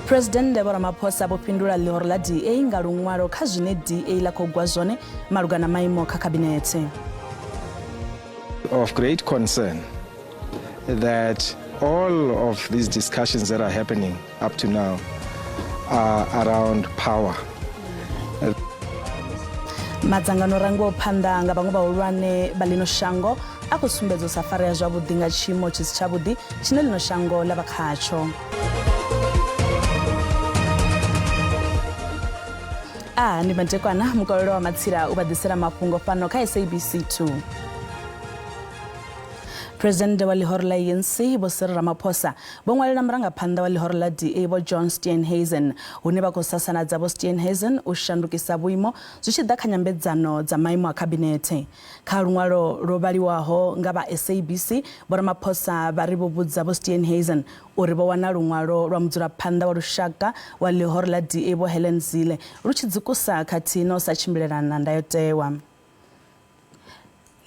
President Vho Ramaphosa vho fhindula ḽihoro ḽa DA nga luṅwalo kha zwine DA ḽa khou gwa zwone malugana maimo kha khabinethe. Of great concern that all of these discussions that are happening up to now are around power. Madzangano rango phanda nga vhaṅwe vhahulwane vha ḽino shango a khou sumbedza u sa farea zwavhuḓi nga tshiimo tshi si tshavhuḓi tshine ḽino shango ḽa vha khatsho. Ndi Matekwana, mukololo wa Matsira u vha ḓisela mafhungo fhano kha SABC 2. President wa ḽihoro ḽa ANC Vho Cyril Ramaphosa vho ṅwalela murangaphanḓa wa ḽihoro ḽa DA Vho John Steenhuisen hune vha khou sasanadza Vho Steenhuisen u shandukisa vhuimo zwi tshi ḓa kha nyambedzano dza maimo a khabinethe. Kha luṅwalo lwo vhaliwaho nga vha SABC, Vho Ramaphosa vha ri vho vhudza Vho Steenhuisen uri vho wana luṅwalo lwa mudzulaphanḓa wa lushaka wa ḽihoro ḽa DA Vho Helen Zille lu tshi dzikusa khathihi na u sa tshimbilelana na ndayotewa.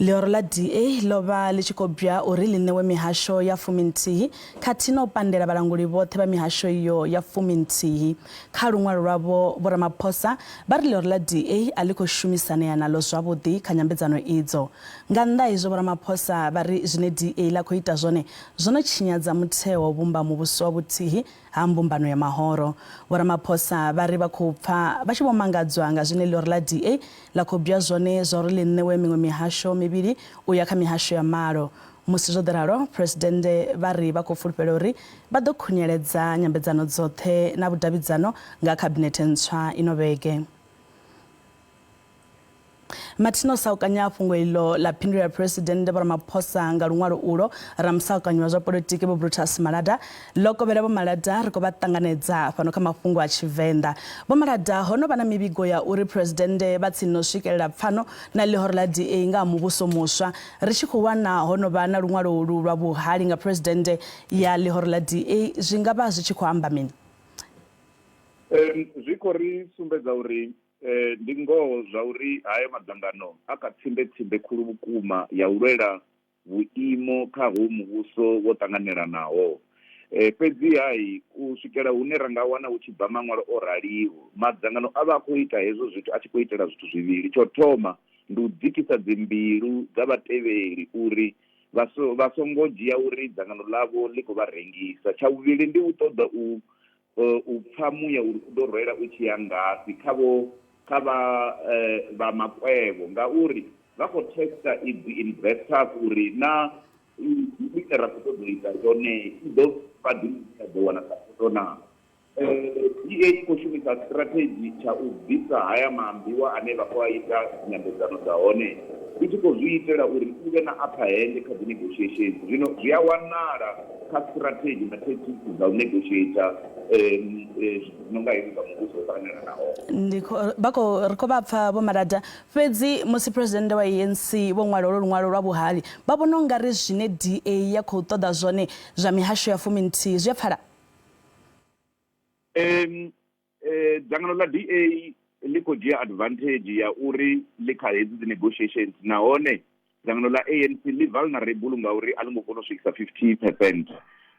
Ḽihoro ḽa DA ḽo vha ḽi tshi khou bya uri ḽi ṋewe mihasho ya 19 khathihi na u pandela vhalanguli vhoṱhe vha mihasho iyo ya 19. Kha luṅwalo lwavho Vho Ramaphosa vha ri ḽihoro ḽa DA a ḽi khou shumisanea naḽo zwavhuḓi kha nyambedzano idzo. Nga nnḓa izwo Vho Ramaphosa vha ri zwine DA ḽa khou ita zwone zwono tshinyadza mutheo wa u vhumba muvhuso wa vhuthihi ha mbumbano ya mahoro. Vho Ramaphosa vha ri vha khou pfa vha tshi vho mangadzwa nga zwine ḽihoro ḽa DA ḽa khou bya zwone zwa uri ḽi ṋewe miṅwe mihasho mivhili u ya kha mihasho ya malo. Musi zwo ḓi ralo, President vha ri vha khou fulufhela uri vha ḓo khunyeledza nyambedzano dzoṱhe na vhudavhidzano nga khabinethe ntswa ino vhege. Mathino saukanya fhungo iḽo ḽa phindula President Vho Ramaphosa nga luṅwalo ulo ramusaukanyi wa zwa polotiki Vho Brutus Malada ḽo kovhela Vho Malada ri khou vha ṱanganedza fhano kha mafhungo a Tshivenḓa. Vho Malada hono vha na mivhigo ya uri President vha tsini no swikelela pfano na ḽihoro ḽa DA nga muvhuso muswa ri tshi khou wana hono vha na luṅwalo ulu lwa vhuhali nga President ya ḽihoro ḽa DA zwi nga vha zwi tshi khou amba mini? Zwi khou ri sumbedza uri ndi ngoho zwa uri hayo madzangano a kha tsimbe khulu vhukuma ya u lwela vhuimo kha ho muvhuso wo ṱanganelanaho. Fhedzi hai u swikela hune ra nga wana hu tshi bva maṅwalo o raliho madzangano a vha a khou ita hezwo zwithu a tshi khou itela zwithu zwivhili. Tsho thoma ndi u dzikisa dzimbilu dza vhatevheli uri vha songo dzhia uri dzangano ḽavho ḽi khou vha rengisa. Tsha vhuvhili ndi u ṱoḓa u pfa muya uri u ḓo rwela u tshi ya ngasi kha vha makwevho ngauri vha khou testa idzi investors uri na ite ra khou ṱoḓa u ita yone i ḓo fhaḓisa ḓo wana sapoto na. DA i khou shumisa strategy tsha u bvisa haya maambiwa ane vha khou a ita nyambedzano dza hone i tshi khou zwi itela uri u vhe na upper hand kha dzi negotiations. Zwino zwi a wanala kha strategy na tactics dza u negotiata nonga hezwi dza muvhuso u ṱanganelanaho. Ri khou vha pfa Vho Malada fhedzi musi President wa ANC vho ṅwala olo luṅwalo lwa vhuhali vha vhona u nga ri zwine DA ya khou ṱoḓa zwone zwa mihasho ya 19 zwi a pfala? Dzangano ḽa DA ḽi khou dzhia advantage ya uri ḽi kha hedzi dzi negotiations nahone dzangano ḽa ANC ḽi vulnerable ngauri a ḽi ngo kona u swikisa 50%.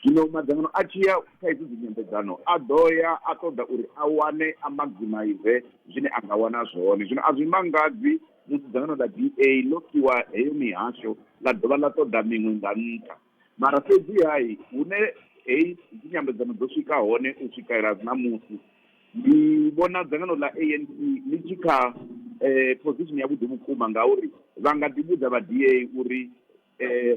Zwino madzangano a tshi ya kha hedzi dzi nyambedzano a ḓo ya a ṱoḓa uri a wane a maximize zwine a nga wana zwone. Zwino a zwi mangadzi musi dzangano ḽa DA ḽo fhiwa heyo mihasho ḽa dovha ḽa ṱoḓa miṅwe nga nṱha. Mara fhedzi hai hune heyi dzi nyambedzano dzo swika hone u swikelela ṋamusi ndi vhona dzangano ḽa ANC ḽi tshi kha position ya vhuḓi vhukuma ngauri vha nga ḓi vhudza vha DA uri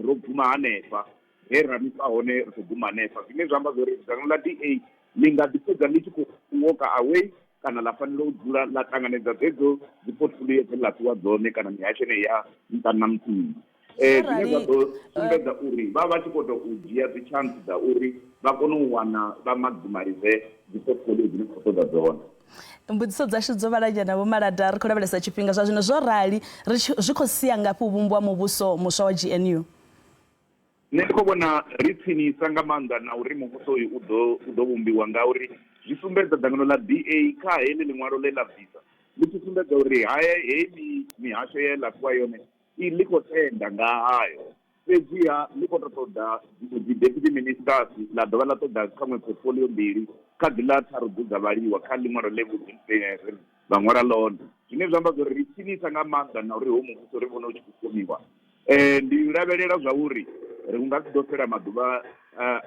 ro guma hanefha he ra nisa hone ri khou guma hanefha. Zwine zwa amba zwori dzangano ḽa DA ḽi nga ḓi fhedza ḽi tshi khou walka away kana ḽa fanela u dzula ḽa ṱanganedza dzedzo dzi portfolio dze ḽa fhiwa dzone kana mihasho ya nṱha na muthihi. Zwine zwa ḓo sumbedza uri vha vha tshi khou tou u dzhia dzi chance dza uri vha kone u wana vha maximize dzi portfolio dzine khou ṱoḓa dzone. Mbudziso dzashu dzo vhala nyana Vho Malada ri khou lavhelesa tshifhinga zwa zwino zwo rali zwi khou sia ngafhi u vhumbiwa muvhuso muswa wa GNU? Nṋe ndi khou vhona ri tsinisa nga maanḓa na uri muvhuso uyu u ḓo vhumbiwa ngauri zwi sumbedza dzangano ḽa DA kha heḽi ḽiṅwalo ḽe ḽa bvisa ḽi tshi sumbedza uri heyi mihasho ye ḽa fhiwa yone ḽi khou tenda nga hayo fhedziha ḽi khou tou ṱoḓa dzi deputy ministers ḽa dovha ḽa ṱoḓa khaṅwe portfolio mbili kha ḓi ḽa tharu dza vhaliwa kha ḽiṅwalo ḽe vha ṅwala ḽone, zwine zwa amba zwori ri tshimisa nga maanḓa na uri hoyu muvhuso ri vhone u tshi khou shumiwa. Ndi lavhelela zwa uri ri nga si ḓo fhela maḓuvha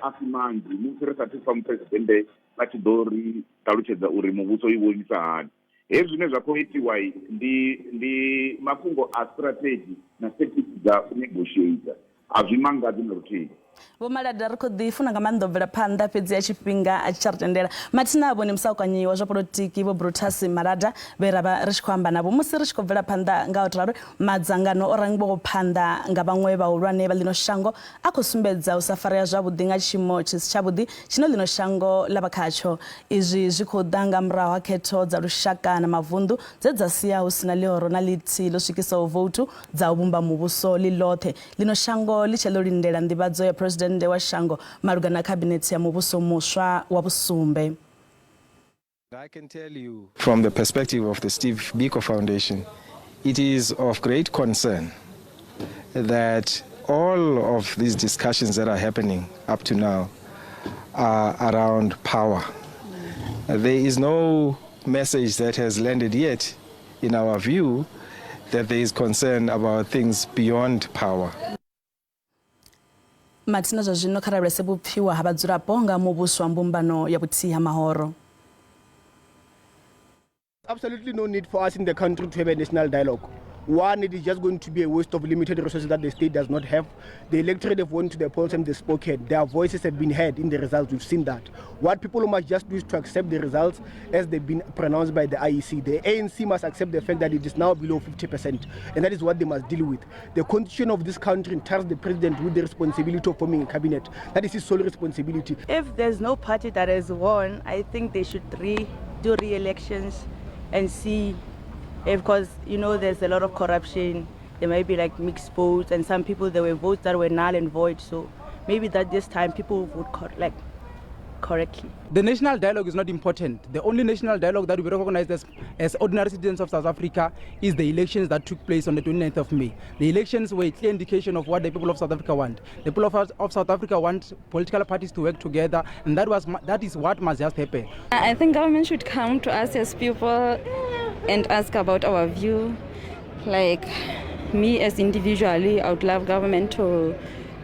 a si manzhi musi ri sathu pfha muphuresidennde vha tshi ḓo ri ṱalutshedza uri muvhuso i vho imisa hani. Hezwi zwine zwa khou itiwa ndi mafhungo a strategy na tactics dza u negotiator, a zwi mangadzi na luthihi. Vho Malada ri khou ḓi funa nga maanḓa u bvela phanḓa fhedzi ya tshifhinga a tshi tsha ri tendela. Mathina avho ni musaukanyi wa zwa polotiki vho Brutus Malada vhe ra vha ri tshi khou amba navho musi ri tshi khou bvela phanḓa nga u to ralo madzangano o rangiwaho phanḓa nga vhaṅwe vhahulwane vha ḽino shango a khou sumbedza u sa farea zwavhuḓi nga tshiimo tshi si tshavhuḓi tshine ḽino shango ḽa vha khatsho. Izwi zwi khou ḓa nga murahu ha khetho dza lushaka na mavunḓu dze dza sia hu sina ḽihoro na ḽithihi ḽo swikisaho voutu dza u vhumba muvhuso ḽi ḽoṱhe. Ḽino shango ḽi tshe ḽo lindela nḓivhadzo ya president wa shango malugana na cabinet ya muvhuso muswa wa vhusumbe. I can tell you from the perspective of the Steve Biko Foundation, it is of great concern that all of these discussions that are happening up to now are around power. There is no message that has landed yet, in our view, that there is concern about things beyond power. Mathina zwa zwino kha rabulese vhupfiwa ha vhadzulapo nga muvhuso wa mbumbano ya vhuthihi ha mahoro. Absolutely no need for us in the country to have a national dialogue. One, it is just going to be a waste of limited resources that the state does not have. The electorate have went to the polls and they've spoken. Their voices have been heard in the results. We've seen that. What people must just do is to accept the results as they've been pronounced by the IEC. The ANC must accept the fact that it is now below 50%, and that is what they must deal with. The constitution of this country entrusts the president with the responsibility of forming a cabinet. That is his sole responsibility. If there's no party that has won, I think they should do re-elections and see. Because, you know, there's a lot of corruption. There might be like mixed votes, and some people, there were votes that were null and void. So maybe that this time people vote correctly. The national dialogue is not important. The only national dialogue that we recognize as ordinary citizens of South Africa is the elections that took place on the 29th of May. The elections were a clear indication of what the people of South Africa want. The people of South Africa want political parties to work together, and that is what must just happen. I think government should come to us as people and ask about our view. Like me as individually, I would love government to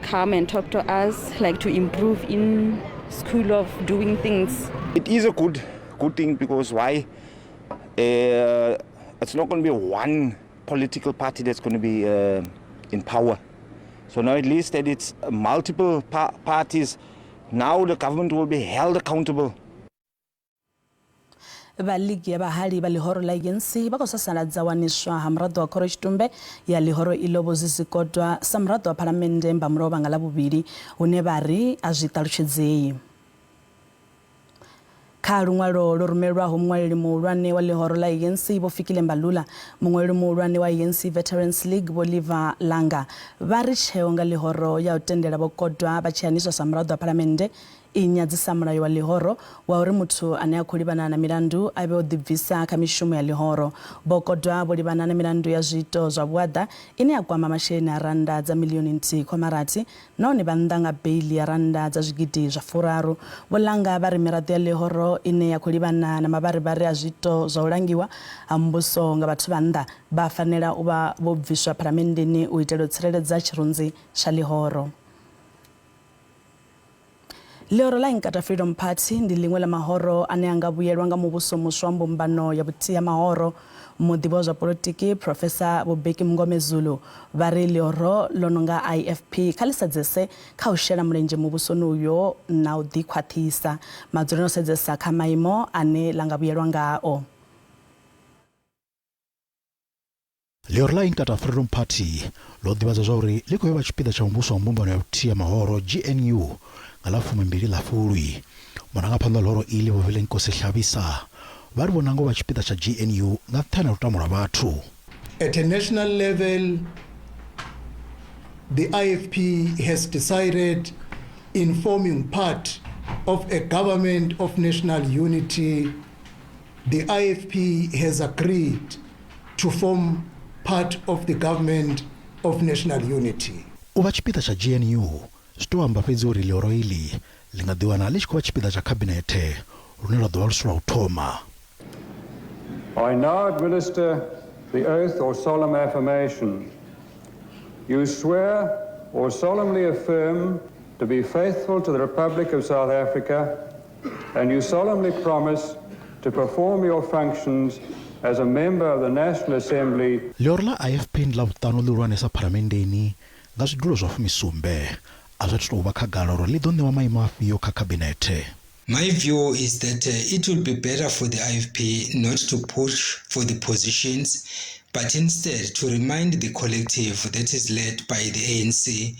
come and talk to us, like to improve in school of doing things. It is a good thing, because why? It's not going to be one political party that's going to be in power. So now at least that it's multiple parties. Now the government will be held accountable. Vhaligi ya bahali ba lihoro la ANC ba kosasaladza waniswa ha muraḓo wa khoro tshitumbe ya lihoro ilobo zisikodwa sa muraḓo wa phalamennde mbamuro nga ḽavhuvhili hune vha ri a zwi ṱalutshedzei. Kha luṅwalo lo rumelwaho muṅwaleli muhulwane wa lihoro la ANC Vho Fikile Mbalula, muṅwaleli muhulwane wa ANC Veterans League Vho Liva Langa vha ri tsheo nga lihoro ya u tendela vho kodwa vha tshi aniswa sa muraḓo wa phalamennde i nyadzisa mulayo wa lihoro wa uri muthu ane a khou livhana na milandu a vhe o ḓibvisa kha mishumo ya lihoro. Vho kodwa vho livhana na milandu ya zwiito zwa vhuaḓa ine ya kwama masheleni a randa dza miḽioni nthihi khoma rathi nahone vha nnḓa nga beili ya randa dza zwigidi zwa furaru. Vho Langa vha ri miraḓo ya lihoro ine ya khou livhana na mavharivhari a zwiito zwa u langiwa ha muvhuso nga vhathu vha nnḓa vha fanela u vha vho bviswa phalamennde u itela u tsireledza tshirunzi tsha lihoro. Lihoro la Inkatha Freedom Party ndi ḽiṅwe ḽa mahoro ane anga vhuyelwa nga muvhuso muswa wa mbumbano ya vhuthihi ha mahoro. Muḓivhi wa zwa polotiki Professor Vho Bheki Mngome Zulu vha ri lihoro ḽo no nga IFP kha ḽi sedzese kha u shela mulenzhe muvhusoni uyo na u ḓikhwaṱhisa madzuloni o sedzesa kha maimo ane ḽa nga vhuyelwa ngao. Lihoro la Inkatha Freedom Party ḽo ḓivhadza zwa uri ḽi khou vha tshipiḓa tsha muvhuso wa mbumbano ya vhuthihi ha mahoro GNU nga ḽa 12 ḽa Fulwi. Murangaphanḓa wa lihoro iḽi Vho Velenkosi Hlabisa vha ri vhona ngo vha tshipiḓa tsha GNU nga nṱhani ha u tamula vhathu. At a national level, the IFP has decided in forming part of a government of national unity. The IFP has agreed to form part of the government of national unity. u vha tshipiḓa tsha GNU zwi tou amba fhedzi uri ḽioro iḽi ḽi nga ḓiwana ḽi tshi khou vha tshipiḓa tsha khabinethe lune lwa ḓo vha lusi lwa u thoma. I now administer the oath or solemn affirmation. You swear or solemnly affirm to be faithful to the Republic of South Africa, and you solemnly promise to perform your functions as a member of the National Assembly. ḽioro ḽa IFP ndi ḽa vhuṱanu ḽihulwanesa phalamennde nga zwidulo zwa fumisumbe a zwi tou vha khagala uri ḽi ḓo ṋewa maimo afhio kha khabinethe. My view is that it will be better for the IFP not to push for the positions, but instead to remind the collective that is led by the ANC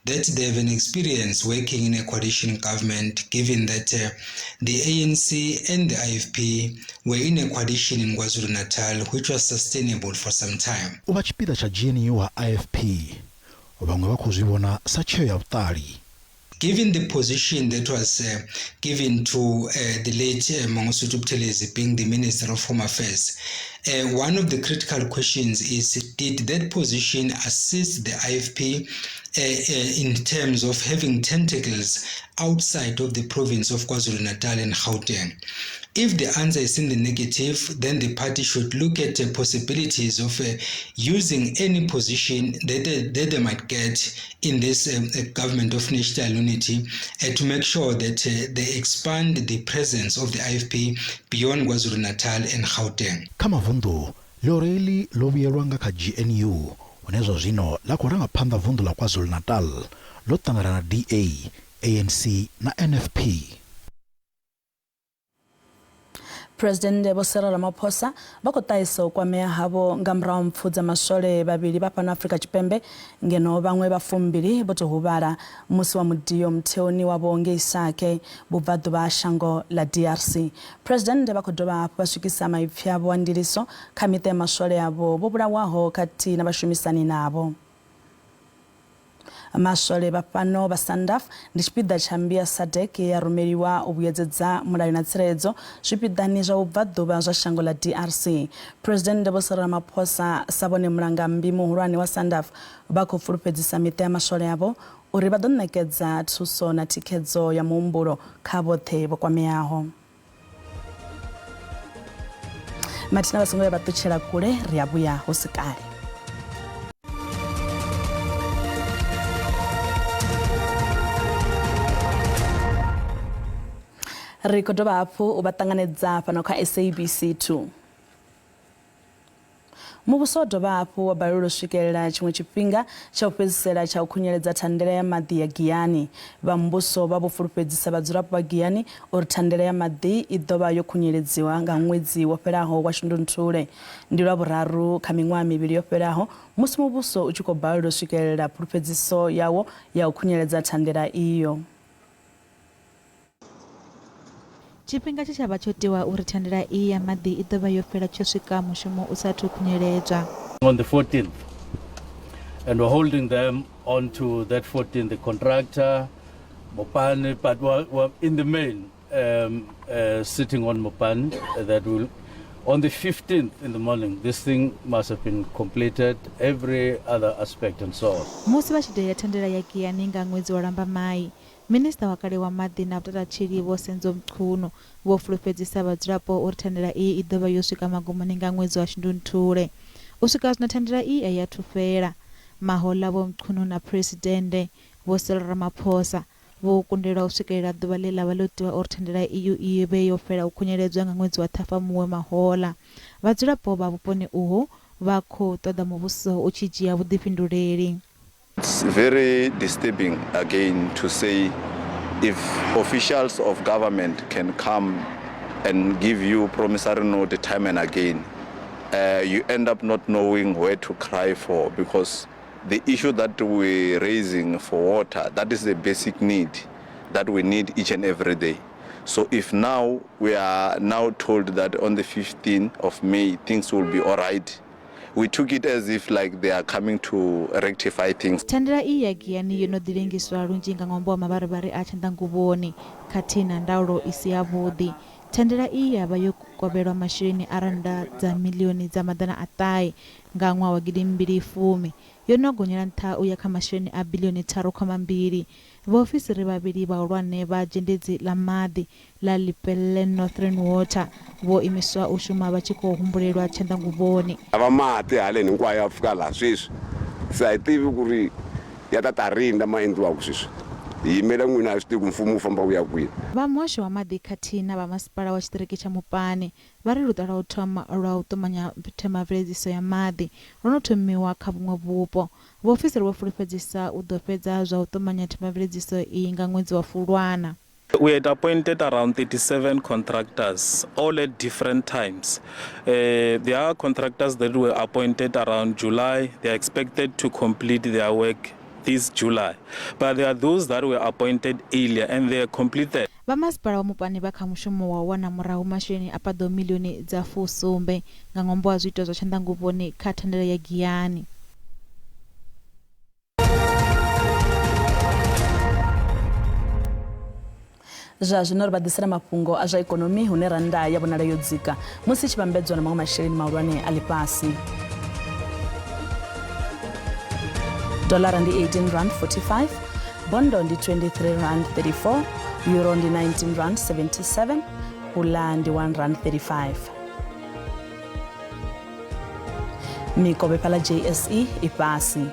that they have an experience working in a coalition government, given that the ANC and the IFP were in a coalition in KwaZulu-Natal which was sustainable for some time. U vha tshipiḓa tsha GNU wa IFP vhaṅwe vha khou zwi vhona sa tsheo ya vhuṱali. Given the position that was given to the late Mangosuthu Buthelezi being the Minister of Home Affairs, one of the critical questions is, did that position assist the IFP in terms of having tentacles outside of the province of KwaZulu-Natal and Gauteng? If the answer is in the negative, then the party should look at the possibilities of using any position that they might get in this government of national unity to make sure that they expand the presence of the IFP beyond KwaZulu-Natal and Gauteng. Kama vundu, ḽioro iḽi ḽo vhuyelwa nga kha GNU, hune zwa zwino ḽa khou rangaphanḓa vundu ḽa KwaZulu-Natal ḽo ṱangana na DA, ANC na NFP. President Vho Cyril Ramaphosa vha khou ṱahisa u kwamea havho nga murahu mpfudza maswole vhavhili vha fhano Afrika Tshipembe ngeno vhaṅwe vha fumbili vho tou huvhala musi wa mudio mutheoni wavho ngei Sake vhubvaḓuvha ha shango ḽa DRC. President vha khou dovha hafhu vha swikisa maipfi avho a ndiliso kha miṱa ya maswole avho vho vhulawaho khathihi na vhashumisani navho. Maswole vha fhano vha SANDF ndi tshipiḓa tsha mbia SADC ya rumeliwa u vhuyedzedza mulayo na tsireledzo zwipiḓani zwa vhubvaḓuvha zwa shango ḽa DRC. President Vho Cyril Ramaphosa sa vhone mulangambi muhulwane wa SANDF vha khou fulufhedzisa miṱa ya maswole avho uri vha ḓo ṋekedza thuso na thikhedzo ya muhumbulo kha vhoṱhe vho kwameaho. Mathina vha songo vha ṱutshela kule ri a vhuya hu si kale. Ri khou dovha hafhu u vha ṱanganedza fhano kha SABC2. Muvhuso wo dovha hafhu wa balelwa u swikelela tshiṅwe tshifhinga tsha u fhedzisela tsha u khunyeledza thandela ya maḓi ya Giyani. Vha muvhuso vha vho fulufhedzisa vhadzulapo vha Giyani uri thandela ya maḓi i ḓo vha yo khunyeledziwa nga ṅwedzi wo fhelaho wa Shundunthule. Ndi lwa vhuraru kha miṅwaha mivhili yo fhelaho musi muvhuso u tshi khou balelwa u swikelela fulufhedziso yawo ya u khunyeledza thandela iyo. Tshifhinga tshe tsha vha tsho tiwa uri thandela iyi ya maḓi i ḓo vha yo fhela tsho swika mushumo u sathu khunyeledzwa. On the 14th, and we're holding them on to that 14th, the contractor, Mopane, but we're in the main sitting on Mopane that will, on the 15th in the morning, this thing must have been completed, every other aspect and so on. Musi vha tshi deya thandela ya Giyani nga ṅwedzi wa Lambamai, Minista wa kale wa maḓi na vhutatsheli Vho Senzo Mchunu vho fulufhedzisa vhadzulapo uri thandela iyi i ḓo vha yo swika magumoni nga ṅwedzi wa Shundunthule. U swika zwino thandela iyi a ya thufela. Mahoḽa Vho Mchunu na Presidente Vho Cyril Ramaphosa vho kundelwa u swikelela ḓuvha ḽe ḽa vha ḽo tiwa uri thandela iyo i vhe yo fhela u khunyeledzwa nga ṅwedzi wa Ṱhafamuhwe Mahoḽa. Vhadzulapo vha vhuponi uhu vha khou ṱoḓa muvhuso u tshi dzhia vhuḓifhinduleli. It's very disturbing again to say if officials of government can come and give you promissory note time and again, you end up not knowing where to cry for, because the issue that we're raising for water, that is the basic need that we need each and every day. So if now we are now told that on the 15th of May things will be all right, we took it as if like they are coming to rectify things. Thandela iyi ya Giyani yo no ḓilengiswa lunzhi nga ṅwambo wa mavharivhari a tshanḓanguvhoni khathihi na ndaulo i si yavhuḓi. Thandela iyi ya vha yo kovhelwa masheleni a randa dza milioni dza maḓana a ṱahe nga ṅwaha wa 2010 yo no gonyela nṱha uya kha masheleni a bilioni 3.2. Vhaofisiri vhavhili vhahulwane vha dzhendedzi ḽa maḓi ḽa Lepelle Northern Water vho imiswa u shuma vha tshi khou humbulelwa tshanḓanguvhoni. Ava maḓi haleni hinkwayo ya fika laha sweswi se a hi tivi ku ri ya ta rinda ma endliwaka sweswi hi yimela n'wina a swi tivi ku mfumo wu famba wu ya kwini. Va muhasho wa maḓi khathihi na vhamasipala wa tshiṱiriki tsha Mopani vha ri luṱa lwa u thoma lwa u ṱumanya themamveledziso ya maḓi lwo no thomiwa kha vhuṅwe vhupo. Vhaofisiri vho fulufhedzisa u ḓo fhedza zwa u ṱumanya themamveledziso iyi nga ṅwedzi wa Fulwana. We had appointed around 37 contractors, all at different times. There are contractors that were appointed around July. They are expected to complete their work this July. But there are those that were appointed earlier and they are completed. Vhamasipala wa Mopani vha kha mushumo wa wana murahu masheleni a paḓo milioni dza fusumbe nga ṅwambo wa zwiito zwa tshanḓanguvhoni kha thandela ya Giyani. Zwa zwino ri vha ḓisela mafhungo a zwa ikonomi hune randa ya vhonala yo dzika musi tshi vhambedzwa na maṅwe masheleni mahulwane a ḽifhasi. Dolara ndi 18.45, bondo ndi 23.34, euro ndi 19.77, pula ndi 1.35. Mikovhe phala JSE i fhasi.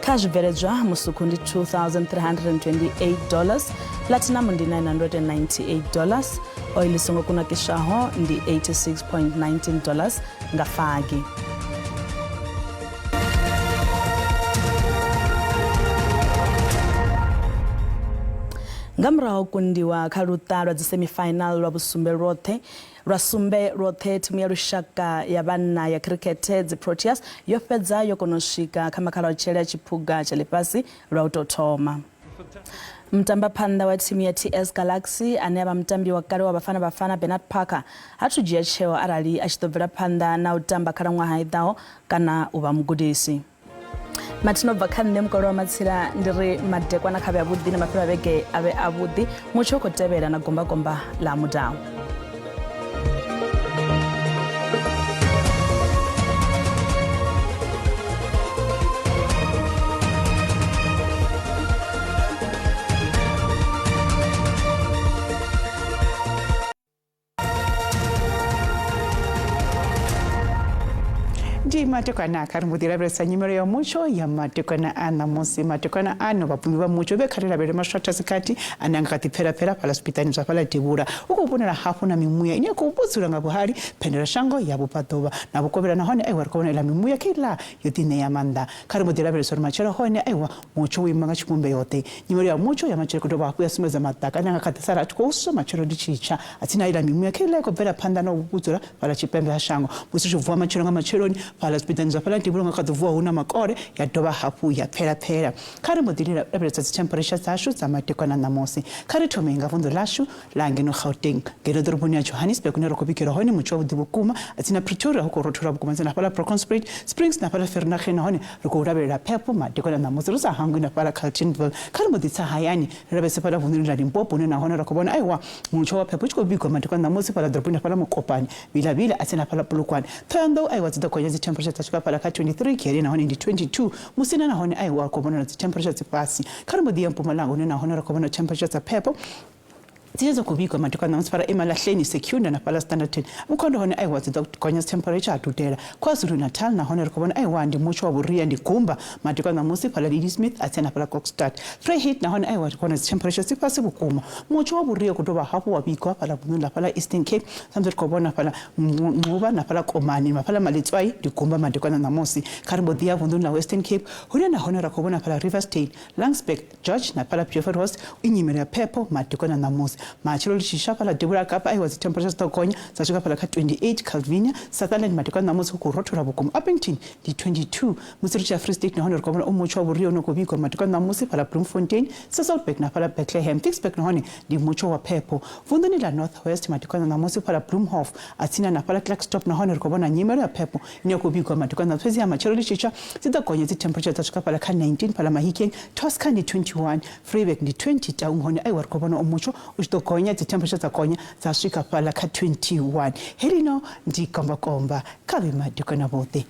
Kha zwibveledzwa musuku ndi $2,328, platinum ndi $998, oil songo kunakishaho ndi $86.19 nga fagi. Nga murahu kundiwa kha luṱa lwa dzi semifinal lwa vhusumbe roṱhe thimu ya lushaka ya vhanna ya cricket dzi Proteas yo fhedza yo kona u swika kha makhaḽatshele ya tshiphuga tsha ḽifhasi lwa u tou thoma. Mutambaphanḓa wa thimu ya TS Galaxy ane avha mutambi wa kale wa Bafana Bernard Parker ha thu dzhia tsheo arali a tshi ḓo bvela phanḓa na u tamba khalaṅwaha i ḓaho kana u vha mugudisi. Mathino bva kha nṋe mukolo wa matsila ndi ri madekwana kha vhe avhuḓi na mafhelo a vhege a vhe avhuḓi mutsho u khou tevhela na gombagomba ḽa mudau. ndi matekwana kari mudiravesa nyimero ya mucho ya matekwana ana musi matekwana ano vapfumi va mucho vekharira vele maswata sikati ananga kati phera pala hospitali zwa pala tibura ukubonera hafu na mimuya ine kubudzura nga buhari phendera shango ya bupadova na bukovera na hone aiwa rikobona ila mimuya kila yotine ya manda kari mudiravesa sori machero hone aiwa mucho wimanga chikumbe yote nyimero ya mucho ya machero kutoba hapu ya sumeza mataka ananga kati sara atukoso machero dichicha atina ila mimuya kila kubera panda na kubudzura pala chipembe ha shango musisho vua machero nga macheroni pala hospitali zwa pala tibura ngakaduvua una makore ya doba hapu ya phera kari mudirira rabeleza temperature zashu za matekwana na mosi kari tomenga vundo lashu langeno Gauteng gero doroboni ya Johannesburg ne rokobikira hone mucho budibukuma atina Pretoria huko rotura bukuma zina pala Procon Springs na pala Vereeniging hone roko rabela phepho matekwana na mosi rusa hangu na pala Carletonville kari muditsa hayani rabese pala vundo la Limpopo ne na hone rokobona aiwa mucho wa phepho chiko biko matekwana na mosi pala doroboni pala Mokopane bila atina pala Polokwane thando aiwa zida kwenye temperature tachika pala ka 23 kere na hone ndi 22 musina na hone aiwa kobona na temperature tsipasi kari mudiya Mpumalanga ne na hone rokobona temperature tsa phepho zizo kubikwa matekwana musipara emalahleni Secunda na pala Standerton ukhondo hone aiwa zida konya temperature atutela KwaZulu Natal na hone rokobona aiwa ndi mucho wa Buria ndi Gumba matekwana musi pala Ladysmith atsena pala Kokstad Vryheid na hone aiwa kona temperature tsipasi bukuma mucho wa Buria kutoba hapo wabikwa pala Bunula pala Eastern Cape sambe kobona pala Mbuba na pala Komani mapala Maletswai ndi Gumba matekwana na musi karibo dia Bunula Western Cape hone na hone rokobona pala Riversdale Laingsburg George na pala Beaufort inyimero ya phepho matekwana na musi machelo lishisha pala Debura Kapa aiwa zi temperatures takonya zashuka pala ka 28 Calvinia Sutherland matekwana na musi ku rotora bukuma Upington di 22 musiricha Free State na hone rokobona umucho wa Buria no kubikwa matekwana na musi pala Bloemfontein Sasolburg na pala Bethlehem Vicksburg na hone ndi mucho wa phepho vundoni la Northwest matekwana na musi pala Bloemhof atina na pala Klerksdorp na hone rokobona nyimero ya phepho ine kubikwa matekwana na pezi ya machelo lishisha zitakonya zi temperatures zashuka pala ka 19 pala Mahikeng Tosca ndi 21 Vryburg ndi 20 taung hone aiwa rokobona umucho tukonya temperature takonya zaswika pala ka 21 helino ndi komba komba kabima dukana bote